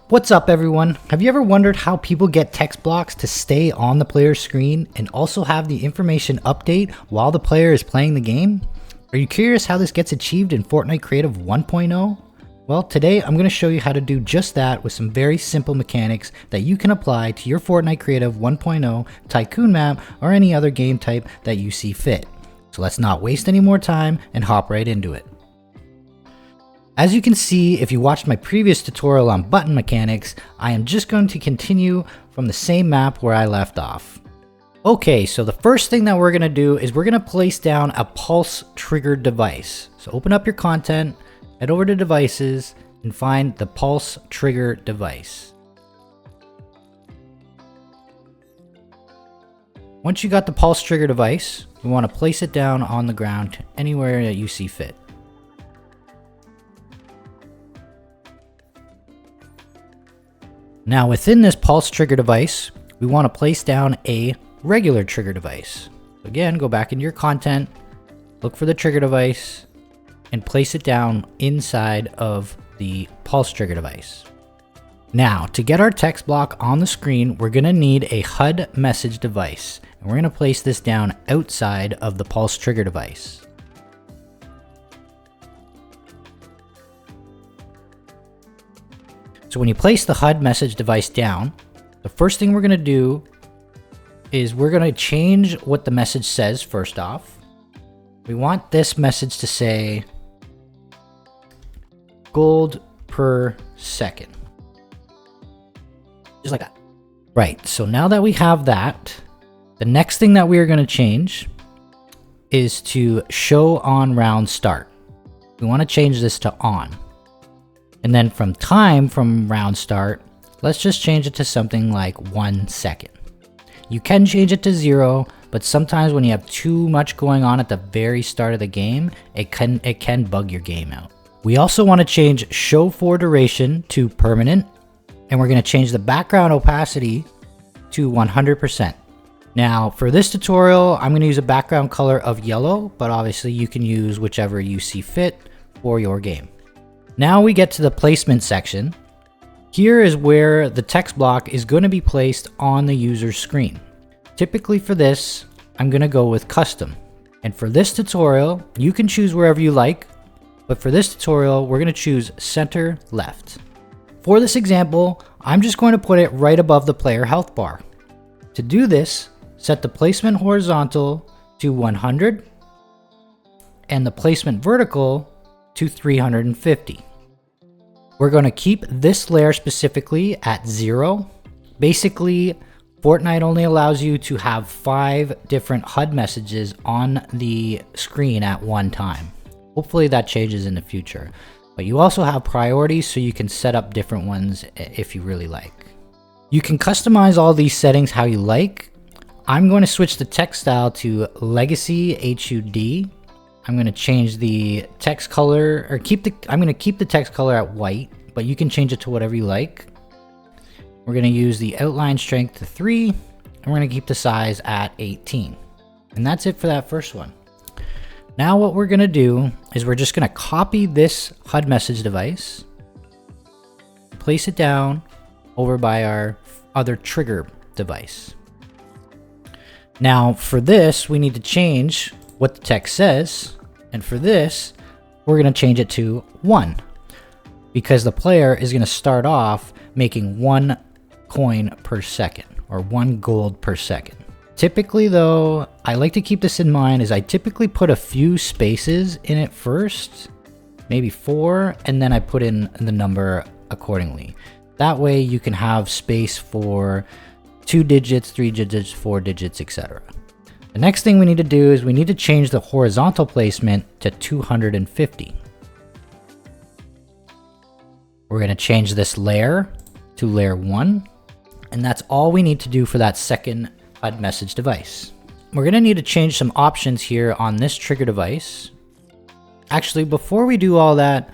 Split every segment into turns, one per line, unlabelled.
What's up everyone? Have you ever wondered how people get text blocks to stay on the player's screen and also have the information update while the player is playing the game? Are you curious how this gets achieved in Fortnite Creative 1.0? Well, today I'm going to show you how to do just that with some very simple mechanics that you can apply to your Fortnite Creative 1.0 Tycoon Map or any other game type that you see fit. So let's not waste any more time and hop right into it. As you can see, if you watched my previous tutorial on button mechanics, I am just going to continue from the same map where I left off. Okay, so the first thing that we're going to do is we're going to place down a pulse triggered device. So open up your content, head over to devices, and find the pulse trigger device. Once you got the pulse trigger device, you want to place it down on the ground anywhere that you see fit. Now within this pulse trigger device, we want to place down a regular trigger device. Again, go back into your content, look for the trigger device, and place it down inside of the pulse trigger device. Now, to get our text block on the screen, we're going to need a HUD message device. And we're going to place this down outside of the pulse trigger device. So when you place the HUD message device down, the first thing we're going to do is we're going to change what the message says first off. We want this message to say gold per second. Just like that. Right, so now that we have that, the next thing that we are going to change is to show on round start. We want to change this to on. And then from round start, let's just change it to something like 1 second. You can change it to 0, but sometimes when you have too much going on at the very start of the game, it can bug your game out. We also want to change show for duration to permanent, and we're going to change the background opacity to 100%. Now for this tutorial, I'm going to use a background color of yellow, but obviously you can use whichever you see fit for your game. Now we get to the placement section. Here is where the text block is going to be placed on the user's screen. Typically for this, I'm going to go with custom. And for this tutorial, you can choose wherever you like, but for this tutorial, we're going to choose center left. For this example, I'm just going to put it right above the player health bar. To do this, set the placement horizontal to 100 and the placement vertical to 350. We're going to keep this layer specifically at 0. Basically, Fortnite only allows you to have 5 different HUD messages on the screen at one time. Hopefully that changes in the future. But you also have priorities, so you can set up different ones if you really like. You can customize all these settings how you like. I'm going to switch the text style to Legacy HUD. I'm going to change the text color, or I'm going to keep the text color at white, but you can change it to whatever you like. We're going to use the outline strength to 3, and we're going to keep the size at 18. And that's it for that first one. Now what we're going to do is we're just going to copy this HUD message device, place it down over by our other trigger device. Now for this, we need to change what the text says. And for this, we're going to change it to 1 because the player is going to start off making 1 coin per second or 1 gold per second. Typically though, I like to keep this in mind is I typically put a few spaces in it first, maybe 4, and then I put in the number accordingly. That way you can have space for 2 digits, 3 digits, 4 digits, etc. The next thing we need to do is we need to change the horizontal placement to 250. We're going to change this layer to layer 1, and that's all we need to do for that second HUD message device. We're going to need to change some options here on this trigger device. Actually, before we do all that,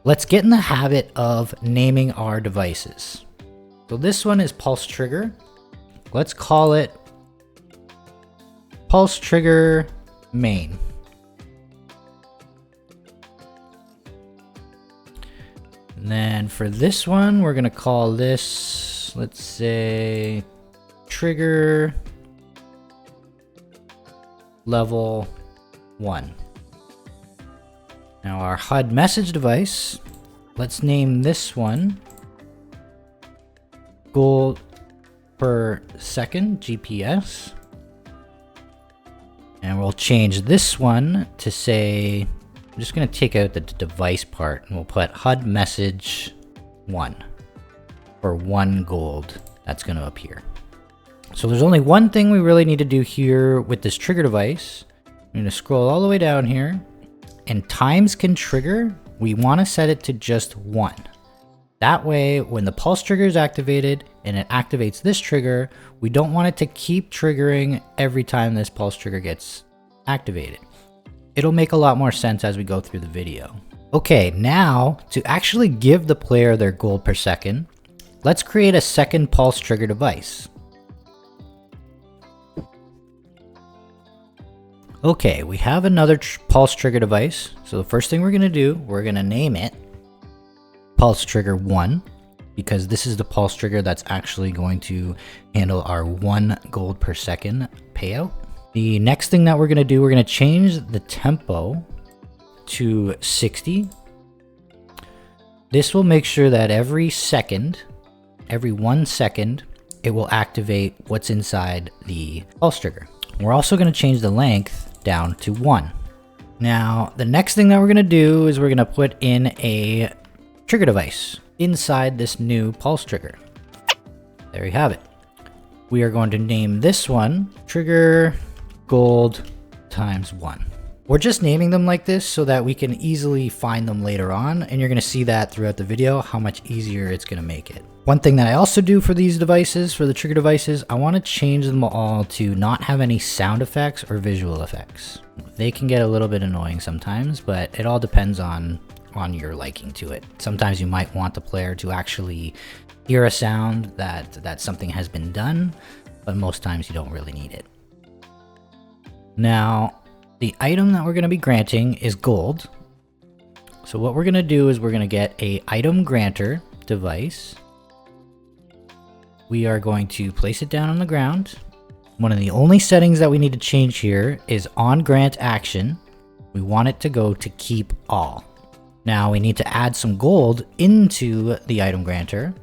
let's get in the habit of naming our devices. So this one is pulse trigger. Let's call it pulse trigger main. And then for this one, we're gonna call this, let's say, trigger level 1. Now our HUD message device, let's name this one gold per second GPS. And we'll change this one to say, I'm just going to take out the device part and we'll put HUD message 1 for 1 gold. That's going to appear. So there's only one thing we really need to do here with this trigger device. I'm going to scroll all the way down here, and times can trigger. We want to set it to just 1. That way, when the pulse trigger is activated and it activates this trigger, we don't want it to keep triggering every time this pulse trigger gets activated. It'll make a lot more sense as we go through the video. Okay, now to actually give the player their gold per second, let's create a second pulse trigger device. Okay, we have another pulse trigger device. So the first thing we're going to do, we're going to name it Pulse Trigger 1, because this is the pulse trigger that's actually going to handle our 1 gold per second payout. The next thing that we're going to do, we're going to change the tempo to 60. This will make sure that every 1 second, it will activate what's inside the pulse trigger. We're also going to change the length down to 1. Now, the next thing that we're going to do is we're going to put in a trigger device inside this new pulse trigger. There you have it. We are going to name this one trigger gold times 1. We're just naming them like this so that we can easily find them later on, and you're going to see that throughout the video how much easier it's going to make it. One thing that I also do for these devices, for the trigger devices, I want to change them all to not have any sound effects or visual effects. They can get a little bit annoying sometimes, but it all depends on your liking to it. Sometimes you might want the player to actually hear a sound that something has been done, but most times you don't really need it. Now, the item that we're going to be granting is gold. So what we're going to do is we're going to get a item granter device. We are going to place it down on the ground. One of the only settings that we need to change here is on grant action. We want it to go to keep all. Now we need to add some gold into the item granter.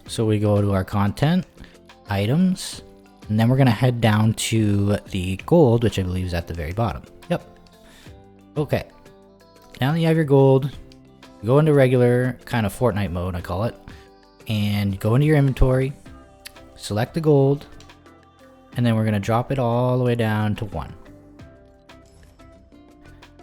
So we go to our content, items, and then we're going to head down to the gold, which I believe is at the very bottom. Yep. Okay. Now that you have your gold, you go into regular kind of Fortnite mode, I call it, and go into your inventory, select the gold, and then we're going to drop it all the way down to 1.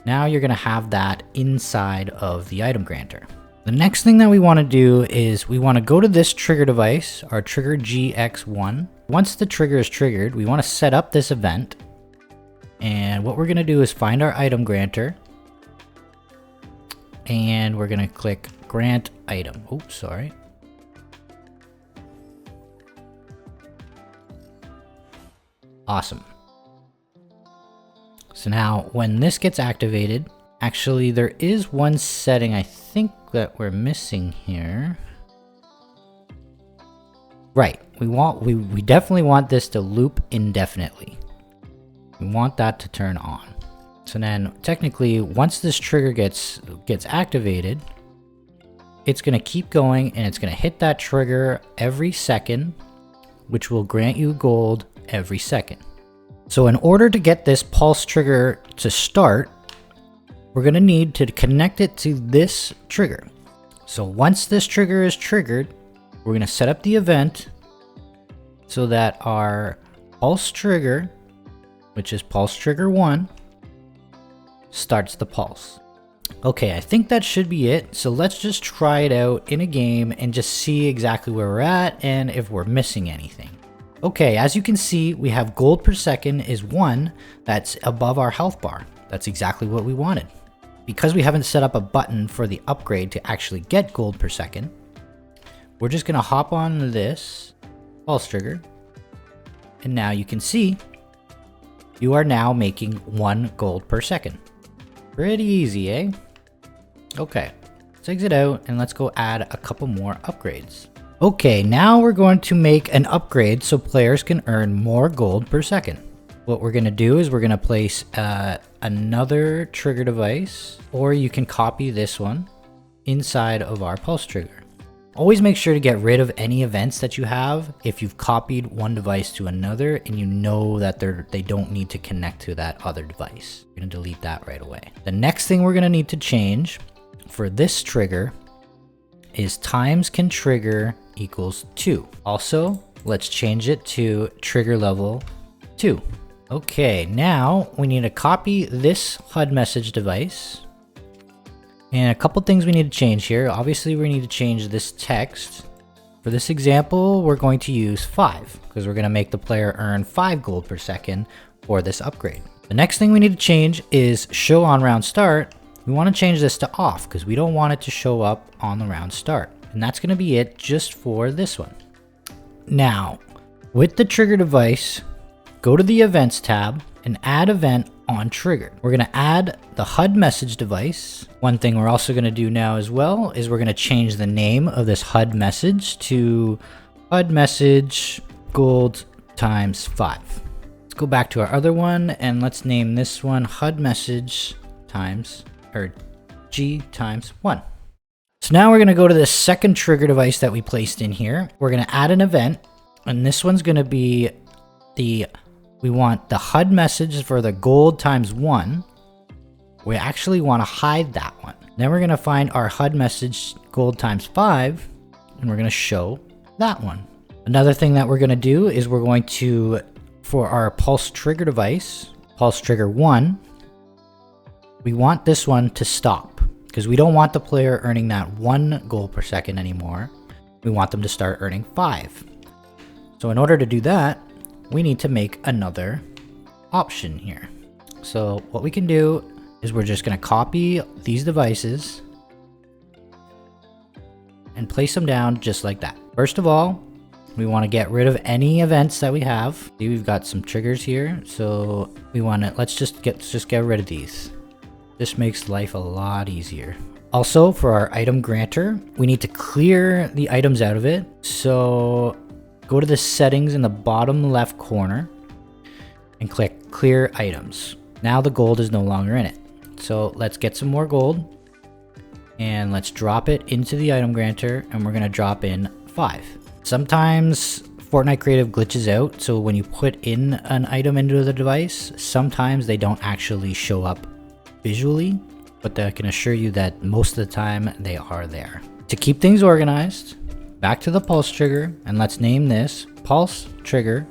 Now you're going to have that inside of the item granter. The next thing that we want to do is we want to go to this trigger device, our trigger GX1. Once the trigger is triggered, we want to set up this event. And what we're going to do is find our item granter. And we're going to click grant item. Oops, sorry. Awesome. So now when this gets activated, actually there is one setting I think that we're missing here. Right, we definitely want this to loop indefinitely. We want that to turn on. So then technically once this trigger gets activated, it's going to keep going and it's going to hit that trigger every second, which will grant you gold every second. So in order to get this pulse trigger to start, we're going to need to connect it to this trigger. So once this trigger is triggered, we're going to set up the event so that our pulse trigger, which is pulse trigger 1, starts the pulse. Okay, I think that should be it. So let's just try it out in a game and just see exactly where we're at and if we're missing anything. Okay, as you can see, we have gold per second is 1 that's above our health bar. That's exactly what we wanted. Because we haven't set up a button for the upgrade to actually get gold per second, we're just going to hop on this pulse trigger. And now you can see you are now making 1 gold per second. Pretty easy, eh? Okay, Let's exit out and let's go add a couple more upgrades. Okay, now we're going to make an upgrade so players can earn more gold per second. What we're going to do is we're going to place another trigger device, or you can copy this one inside of our pulse trigger. Always make sure to get rid of any events that you have if you've copied one device to another and you know that they don't need to connect to that other device. You're going to delete that right away. The next thing we're going to need to change for this trigger is times can trigger equals 2. Also, let's change it to trigger level 2. Okay, now we need to copy this HUD message device. And a couple things we need to change here. Obviously, we need to change this text. For this example, we're going to use 5 because we're going to make the player earn 5 gold per second for this upgrade. The next thing we need to change is show on round start. We want to change this to off because we don't want it to show up on the round start. And that's going to be it just for this one. Now, with the trigger device, go to the events tab and add event on trigger. We're going to add the HUD message device. One thing we're also going to do now as well is we're going to change the name of this HUD message to HUD message gold times 5. Let's go back to our other one and let's name this one HUD message times, or G times 1. So now we're going to go to the second trigger device that we placed in here. We're going to add an event, and this one's going to be we want the HUD message for the gold times 1. We actually want to hide that one. Then we're going to find our HUD message gold times 5, and we're going to show that one. Another thing that we're going to do is we're going to, for our pulse trigger device, pulse trigger 1, we want this one to stop because we don't want the player earning that 1 gold per second anymore. We want them to start earning 5. So in order to do that, we need to make another option here. So what we can do is we're just going to copy these devices and place them down just like that. First of all, we want to get rid of any events that we have. See, we've got some triggers here, so we want to let's just get rid of these. This makes life a lot easier. Also, for our item granter, we need to clear the items out of it. So go to the settings in the bottom left corner and click clear items. Now the gold is no longer in it. So let's get some more gold and let's drop it into the item granter, and we're going to drop in 5. Sometimes Fortnite Creative glitches out, so when you put in an item into the device, sometimes they don't actually show up visually, but I can assure you that most of the time they are there. To keep things organized, back to the pulse trigger, and let's name this pulse trigger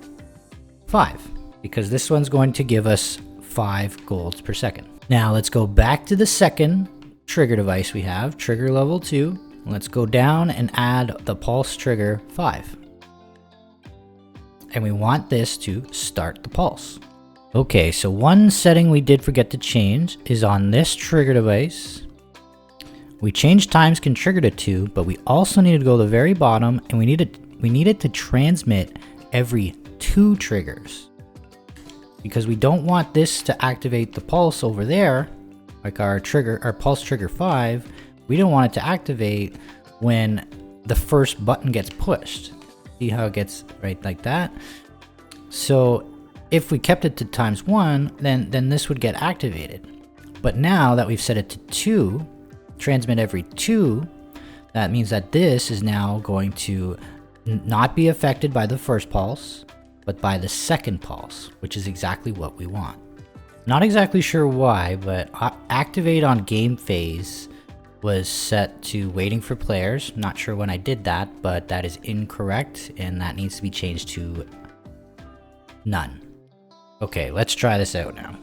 5 because this one's going to give us 5 golds per second. Now let's go back to the second trigger device we have, trigger level 2. Let's go down and add the pulse trigger 5. And we want this to start the pulse. Okay, so one setting we did forget to change is on this trigger device. We changed times can trigger to 2, but we also need to go to the very bottom and we need it to transmit every 2 triggers. Because we don't want this to activate the pulse over there, like our pulse trigger 5. We don't want it to activate when the first button gets pushed. See how it gets right like that? So if we kept it to times 1, then this would get activated. But now that we've set it to 2, transmit every 2, that means that this is now going to not be affected by the first pulse, but by the second pulse, which is exactly what we want. Not exactly sure why, but activate on game phase was set to waiting for players. Not sure when I did that, but that is incorrect and that needs to be changed to none. Okay, let's try this out now.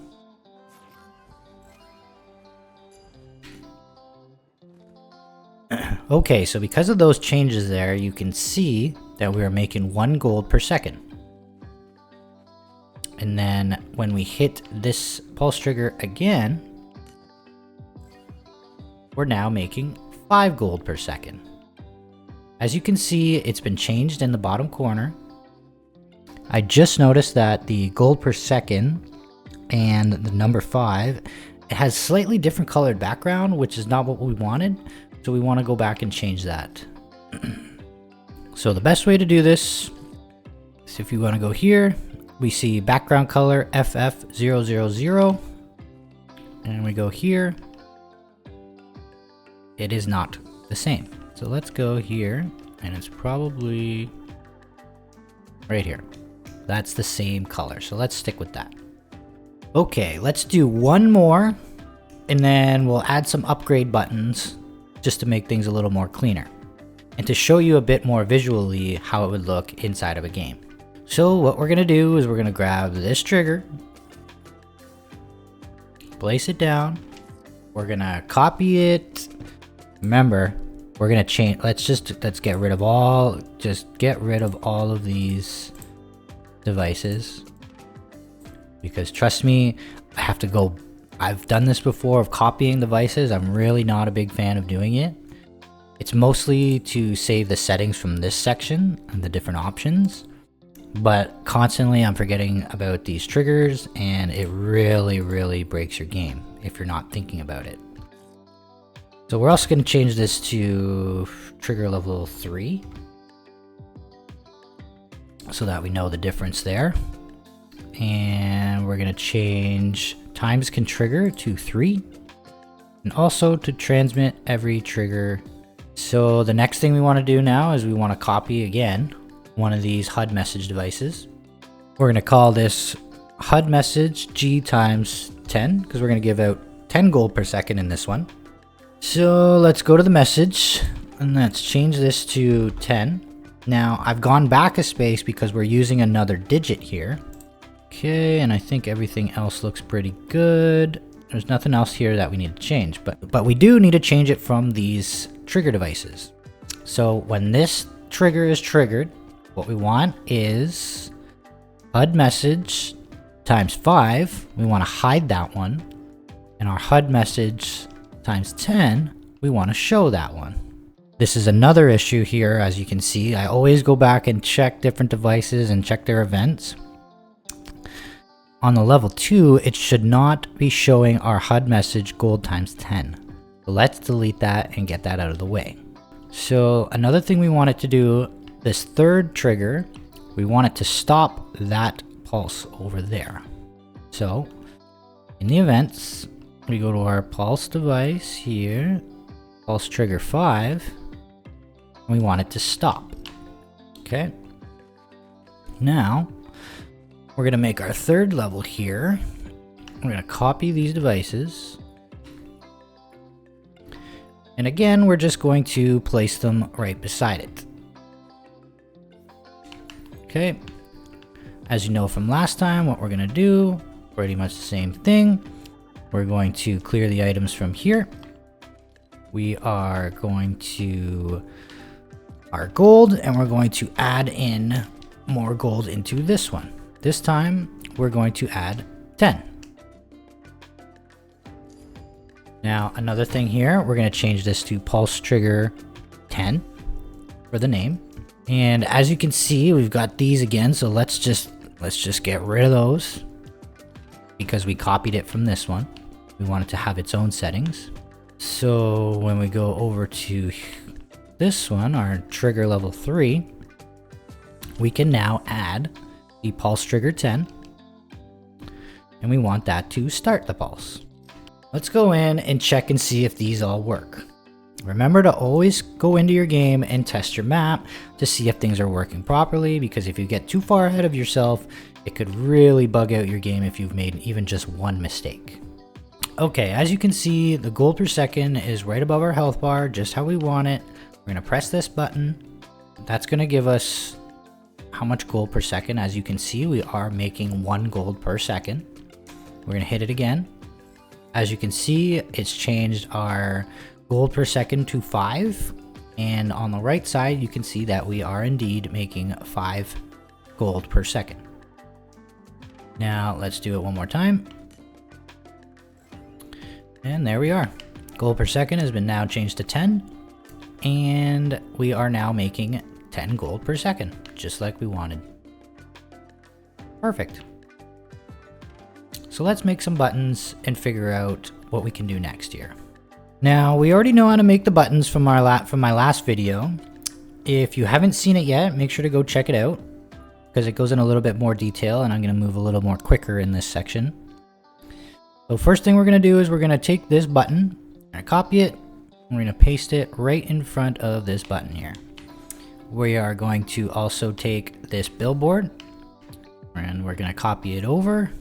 Okay, so because of those changes there, you can see that we are making 1 gold per second. And then when we hit this pulse trigger again, we're now making 5 gold per second. As you can see, it's been changed in the bottom corner. I just noticed that the gold per second and the number 5, it has slightly different colored background, which is not what we wanted. So we want to go back and change that. So the best way to do this is if you want to go here, we see background color FF000, and we go here. It is not the same. So let's go here, and it's probably right here. That's the same color, so let's stick with that. Okay, let's do one more, and then we'll add some upgrade buttons just to make things a little more cleaner and to show you a bit more visually how it would look inside of a game. So what we're gonna do is we're gonna grab this trigger, place it down, we're gonna copy it. Remember, we're gonna change, let's get rid of all of these devices, because trust me, I've done this before of copying devices. I'm really not a big fan of doing it. It's mostly to save the settings from this section and the different options, but constantly I'm forgetting about these triggers, and it really breaks your game if you're not thinking about it. So we're also going to change this to trigger level 3 so that we know the difference there. And we're going to change times can trigger to 3, and also to transmit every trigger. So the next thing we want to do now is we want to copy again one of these HUD message devices. We're going to call this HUD message G times 10 because we're going to give out 10 gold per second in this one. So let's go to the message and let's change this to 10. Now I've gone back a space because we're using another digit here. Okay, and I think everything else looks pretty good. There's nothing else here that we need to change, but we do need to change it from these trigger devices. So when this trigger is triggered, what we want is HUD message times 5. We want to hide that one, and our HUD message times 10, we want to show that one. This is another issue here. As you can see, I always go back and check different devices and check their events. On the level 2, it should not be showing our HUD message gold times 10. So let's delete that and get that out of the way. So another thing we want it to do, this third trigger, we want it to stop that pulse over there. So in the events, we go to our pulse device here, pulse trigger 5, and we want it to stop. Okay. Now, we're going to make our third level here. We're going to copy these devices. And again, we're just going to place them right beside it. Okay. As you know from last time, what we're going to do, pretty much the same thing. We're going to clear the items from here. We are going to our gold, and we're going to add in more gold into this one. This time, we're going to add 10. Now, another thing here, we're going to change this to pulse trigger 10 for the name. And as you can see, we've got these again, so let's just get rid of those because we copied it from this one. We want it to have its own settings. So when we go over to this one, our trigger level 3, we can now add the pulse trigger 10, and we want that to start the pulse. Let's go in and check and see if these all work. Remember to always go into your game and test your map to see if things are working properly, because if you get too far ahead of yourself, it could really bug out your game if you've made even just one mistake. Okay, as you can see, the gold per second is right above our health bar, just how we want it. We're going to press this button. That's going to give us how much gold per second. As you can see, we are making 1 gold per second. We're going to hit it again. As you can see, it's changed our gold per second to 5. And on the right side, you can see that we are indeed making 5 gold per second. Now let's do it one more time. And there we are. Gold per second has been now changed to 10. And we are now making 10 gold per second, just like we wanted. Perfect. So let's make some buttons and figure out what we can do next here. Now, we already know how to make the buttons from my last video. If you haven't seen it yet, make sure to go check it out, because it goes in a little bit more detail, and I'm going to move a little more quicker in this section. So first thing we're going to do is we're going to take this button, and copy it, and we're going to paste it right in front of this button here. We are going to also take this billboard, and we're going to copy it over,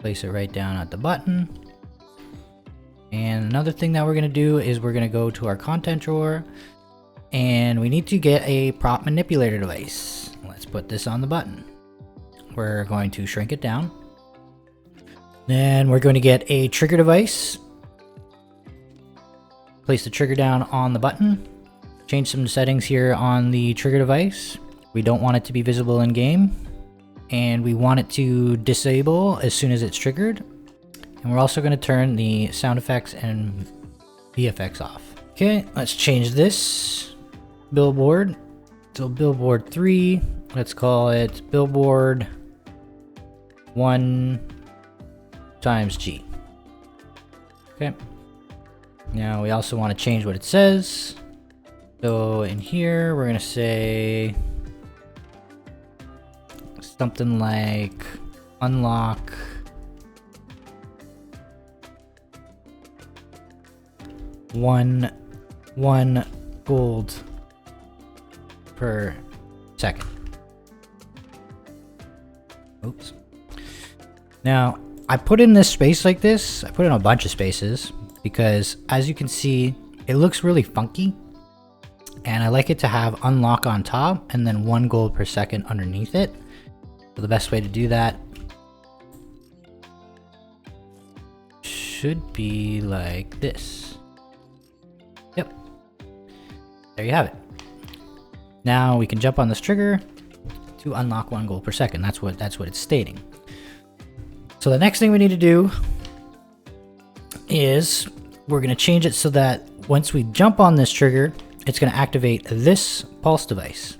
place it right down at the button. And another thing that we're going to do is we're going to go to our content drawer, and we need to get a prop manipulator device. Let's put this on the button. We're going to shrink it down. Then we're going to get a trigger device. Place the trigger down on the button. Change some settings here on the trigger device. We don't want it to be visible in game, and we want it to disable as soon as it's triggered. And we're also going to turn the sound effects and VFX off. Okay, let's change this billboard. So billboard 3, let's call it billboard 1 times G. Okay. Now we also want to change what it says. So in here, we're going to say something like unlock one gold per second. Oops. Now, I put in this space like this. I put in a bunch of spaces because, as you can see, it looks really funky. And I like it to have unlock on top and then 1 gold per second underneath it. So the best way to do that should be like this. Yep. There you have it. Now we can jump on this trigger to unlock 1 gold per second. That's what it's stating. So the next thing we need to do is we're going to change it so that once we jump on this trigger, it's going to activate this pulse device.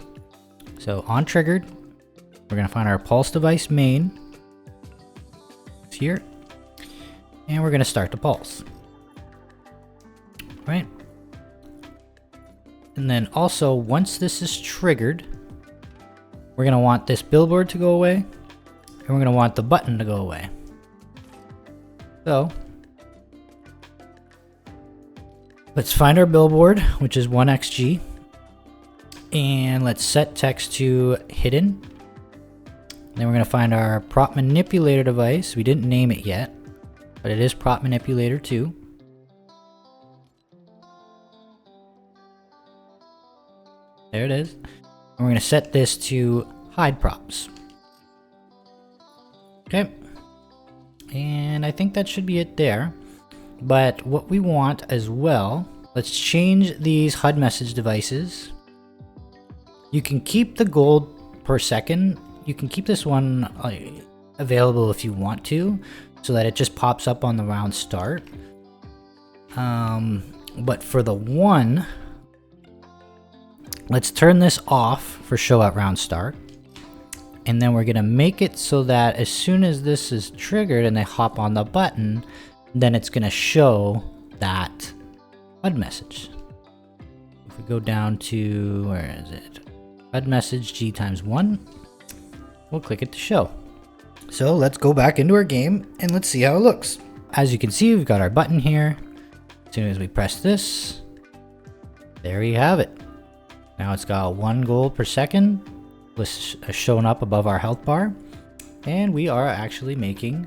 So on triggered, we're going to find our pulse device main. It's here. And we're going to start the pulse. Right? And then also, once this is triggered, we're going to want this billboard to go away, and we're going to want the button to go away. So let's find our billboard, which is 1xg, and let's set text to hidden. Then we're going to find our prop manipulator device. We didn't name it yet, but it is prop manipulator 2. There it is. And we're going to set this to hide props. Okay. And I think that should be it there. But what we want as well, let's change these HUD message devices. You can keep the gold per second. You can keep this one available if you want to, so that it just pops up on the round start. But for the one, let's turn this off for show at round start. And then we're going to make it so that as soon as this is triggered and they hop on the button, then it's going to show that HUD message. If we go down to, where is it? HUD message G times 1. We'll click it to show. So let's go back into our game and let's see how it looks. As you can see, we've got our button here. As soon as we press this, there you have it. Now it's got 1 gold per second showing up above our health bar, and we are actually making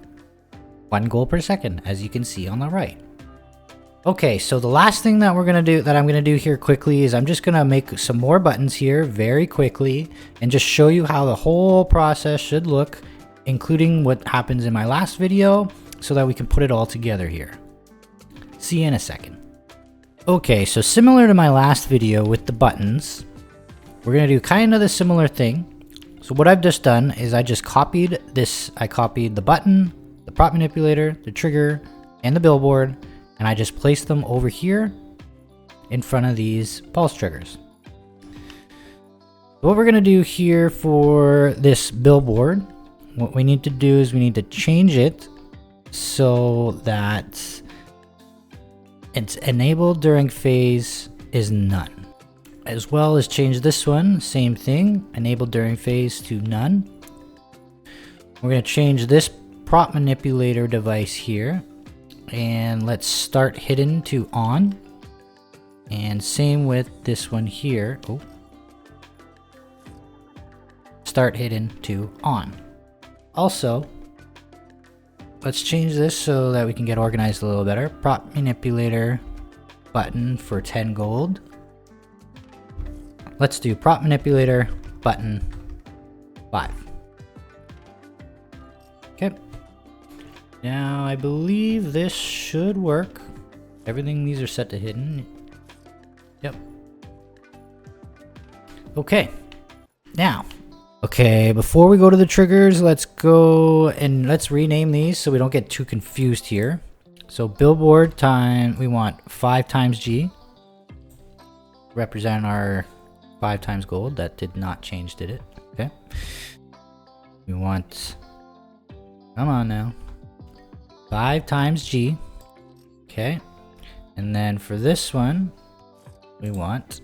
1 gold per second, as you can see on the right. Okay, so the last thing that I'm gonna do here quickly is I'm just gonna make some more buttons here very quickly and just show you how the whole process should look, including what happens in my last video, so that we can put it all together here. See you in a second. Okay, so similar to my last video with the buttons, we're going to do kind of the similar thing. So what I've just done is I just copied this. I copied the button, the prop manipulator, the trigger, and the billboard, and I just placed them over here in front of these pulse triggers. What we're going to do here for this billboard, what we need to do is we need to change it so that It's enabled during phase is none. As well as change this one, same thing, enabled during phase to none. We're going to change this prop manipulator device here, and let's start hidden to on. And same with this one here. Oh. Start hidden to on. Also, let's change this so that we can get organized a little better. Prop manipulator button for 10 gold. Let's do prop manipulator button 5. Okay. Now I believe this should work. Everything, these are set to hidden. Yep. Okay. Now. Okay, before we go to the triggers, let's go and let's rename these so we don't get too confused here. So billboard time, we want 5 times G. Represent our 5 times gold. That did not change, did it? Okay. We want, come on now, 5 times G. Okay. And then for this one, we want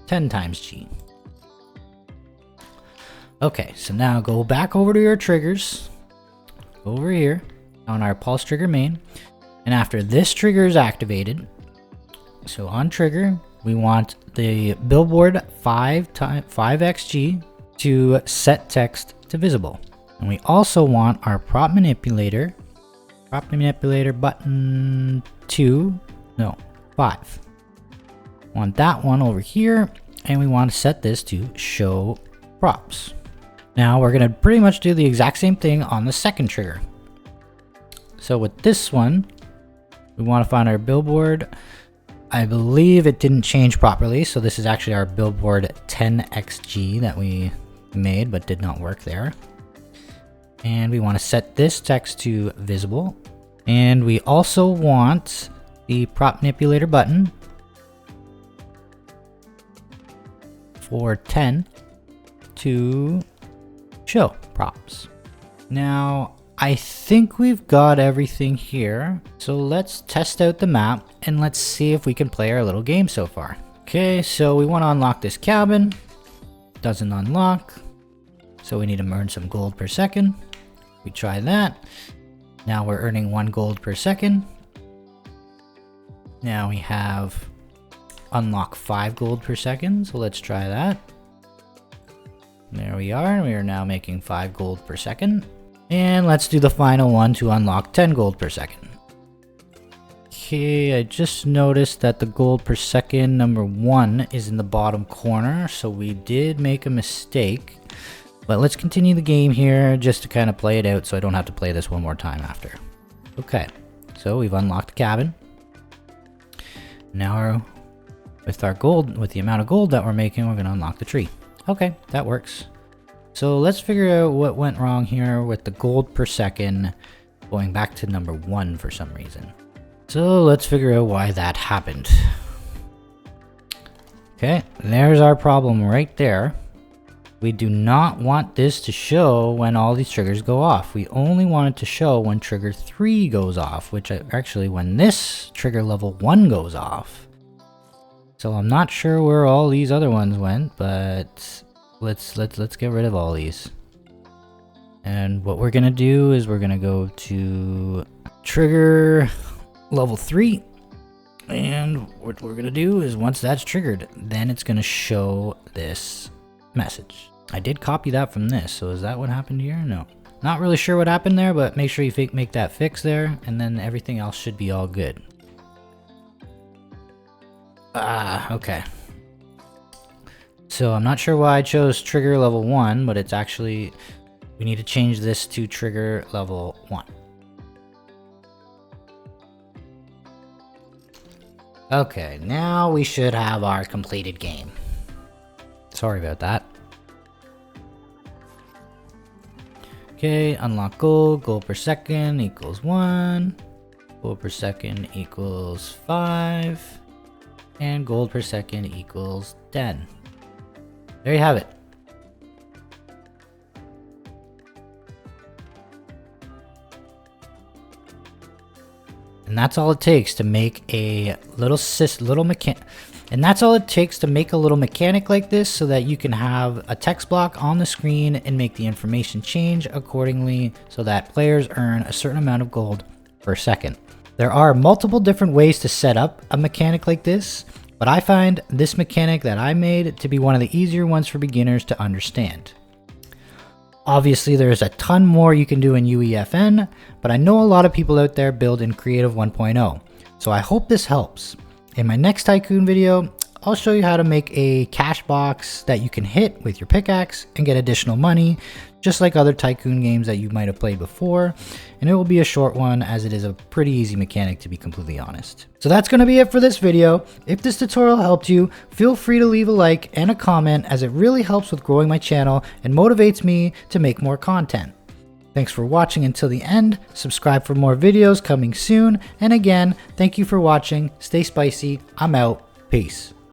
10 times G. Okay, so now go back over to your triggers. Over here on our pulse trigger main. And after this trigger is activated, so on trigger, we want the billboard 5xg to set text to visible. And we also want our prop manipulator button 5. Want that one over here, and we want to set this to show props. Now we're going to pretty much do the exact same thing on the second trigger. So with this one, we want to find our billboard. I believe it didn't change properly, so this is actually our billboard 10xg that we made but did not work there. And we want to set this text to visible. And we also want the prop manipulator button for 10 to show props. Now I think we've got everything here, so let's test out the map and let's see if we can play our little game so far. Okay, so we want to unlock this cabin. Doesn't unlock, so we need to earn some gold per second. We try that. Now we're earning 1 gold per second. Now we have unlock 5 gold per second, so let's try that. There we are. We are now making 5 gold per second. And let's do the final one to unlock 10 gold per second. Okay, I just noticed that the gold per second number 1 is in the bottom corner, so we did make a mistake. But let's continue the game here just to kind of play it out so I don't have to play this one more time after. Okay, so we've unlocked the cabin. Now with our gold, with the amount of gold that we're making, we're going to unlock the tree. Okay, that works. So let's figure out what went wrong here with the gold per second going back to number 1 for some reason. So let's figure out why that happened. Okay, there's our problem right there. We do not want this to show when all these triggers go off. We only want it to show when trigger 3 goes off, which actually when this trigger level 1 goes off. So I'm not sure where all these other ones went, but let's get rid of all these. And what we're gonna do is we're gonna go to trigger level 3, and what we're gonna do is once that's triggered, then it's gonna show this message. I did copy that from this, so is that what happened here? No. Not really sure what happened there, but make sure you make that fix there, and then everything else should be all good. Okay. So I'm not sure why I chose trigger level 1, but it's actually, we need to change this to trigger level 1. Okay, now we should have our completed game. Sorry about that. Okay, unlock gold. Gold per second equals 1. Gold per second equals 5. And gold per second equals 10. There you have it. And that's all it takes to make a little mechanic. And that's all it takes to make a little mechanic like this, so that you can have a text block on the screen and make the information change accordingly, so that players earn a certain amount of gold per second. There are multiple different ways to set up a mechanic like this, but I find this mechanic that I made to be one of the easier ones for beginners to understand. Obviously, there's a ton more you can do in UEFN, but I know a lot of people out there build in Creative 1.0, so I hope this helps. In my next Tycoon video, I'll show you how to make a cash box that you can hit with your pickaxe and get additional money, just like other Tycoon games that you might have played before. And it will be a short one, as it is a pretty easy mechanic, to be completely honest. So that's going to be it for this video. If this tutorial helped you, feel free to leave a like and a comment, as it really helps with growing my channel and motivates me to make more content. Thanks for watching until the end. Subscribe for more videos coming soon. And again, thank you for watching. Stay spicy. I'm out. Peace.